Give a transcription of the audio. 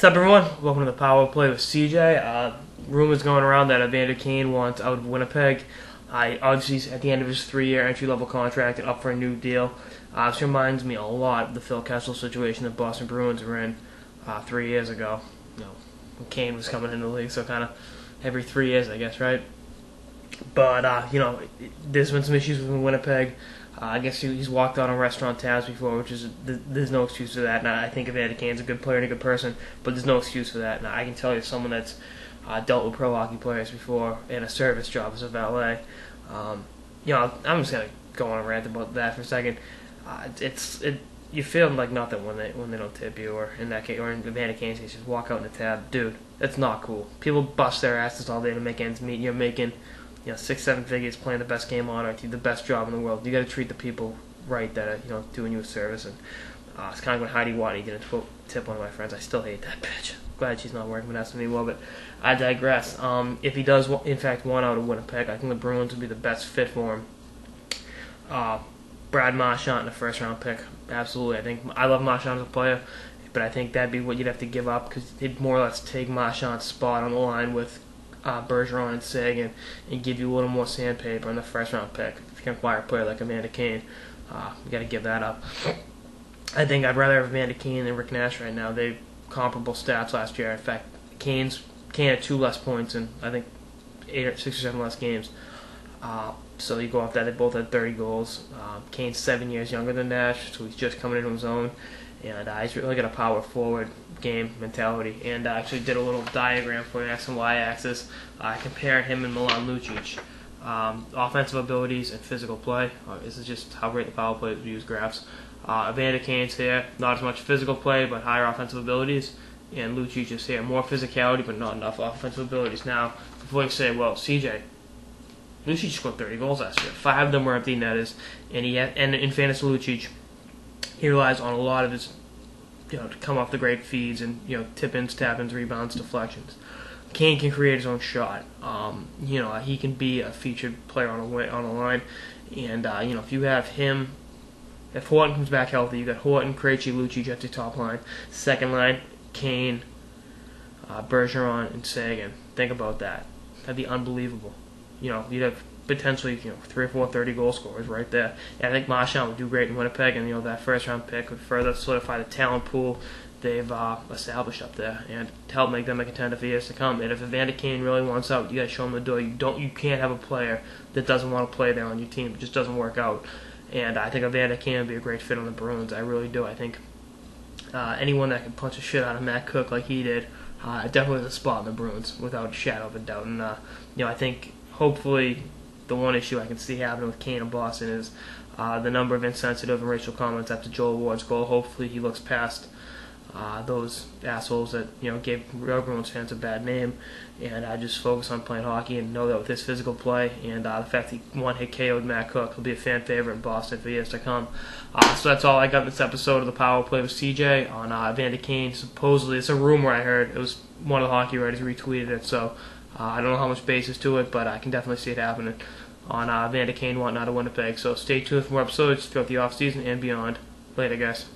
What's up, everyone? Welcome to the Power Play with CJ. Rumors going around that Evander Kane wants out of Winnipeg. Obviously, he's at the end of his 3-year entry-level contract and up for a new deal. This reminds me a lot of the Phil Kessel situation that Boston Bruins were in 3 years ago. When Kane was coming into the league, so kind of every 3 years, I guess, right? But, there's been some issues with Winnipeg. I guess he's walked out on restaurant tabs before, which is there's no excuse for that. And I think Evander Kane's a good player and a good person, but there's no excuse for that. And I can tell you, someone that's dealt with pro hockey players before in a service job as a valet. I'm just gonna go on a rant about that for a second. You feel like nothing when they don't tip you, or in that case, or in Evander Kane's case, just walk out in a tab, dude. That's not cool. People bust their asses all day to make ends meet. You're making 6-7 figures playing the best game on earth, the best job in the world. You got to treat the people right that are doing you a service. And it's kind of when Heidi Watney didn't tip one of my friends. I still hate that bitch. Glad she's not working with us anymore. But I digress. If he does in fact want out of Winnipeg, I think the Bruins would be the best fit for him. Brad Marchand in the first-round pick, absolutely. I love Marchand as a player, but I think that'd be what you'd have to give up, because he'd more or less take Marchand's spot on the line with Bergeron and Sagan, and give you a little more sandpaper in the first-round pick. If you can acquire a player like Evander Kane, you got to give that up. I think I'd rather have Evander Kane than Rick Nash right now. They've comparable stats last year. In fact, Kane had 2 less points and I think 6 or 7 less games. So you go off that, they both had 30 goals. Kane's 7 years younger than Nash, so he's just coming into his own. And he's really got a power forward game mentality. And I actually did a little diagram for the X and Y axis. Compare him and Milan Lucic. Offensive abilities and physical play. This is just how great the power play is. We use graphs. Evander Kane's here, not as much physical play, but higher offensive abilities. And Lucic is here, more physicality, but not enough offensive abilities. Now, before you say, well, CJ, Lucic scored 30 goals last year. 5 of them were empty netters. And in fairness to Lucic, he relies on a lot of his, to come off the great feeds and, tip-ins, tap-ins, rebounds, deflections. Kane can create his own shot. He can be a featured player on a line. And, if you have him, if Horton comes back healthy, you got Horton, Krejci, Lucic at the top line. Second line, Kane, Bergeron, and Sagan. Think about that. That'd be unbelievable. You'd have potentially 3 or 4 30-goal scorers right there. And I think Marchand would do great in Winnipeg, and that first-round pick would further solidify the talent pool they've established up there and help make them a contender for years to come. And if Evander Kane really wants out, you got to show him the door. You can't have a player that doesn't want to play there on your team. It just doesn't work out. And I think Evander Kane would be a great fit on the Bruins. I really do. I think anyone that can punch the shit out of Matt Cook like he did definitely has a spot in the Bruins without a shadow of a doubt. And I think hopefully the one issue I can see happening with Kane in Boston is the number of insensitive and racial comments after Joel Ward's goal. Hopefully he looks past those assholes that gave real Bruins fans a bad name, and I just focus on playing hockey and know that with his physical play and the fact that he one-hit KO'd Matt Cook, he'll be a fan favorite in Boston for years to come. So that's all I got in this episode of the Power Play with CJ on Evander Kane. Supposedly, it's a rumor I heard. It was one of the hockey writers retweeted it, so I don't know how much basis to it, but I can definitely see it happening on Evander Kane wanting out of Winnipeg. So stay tuned for more episodes throughout the offseason and beyond. Later, guys.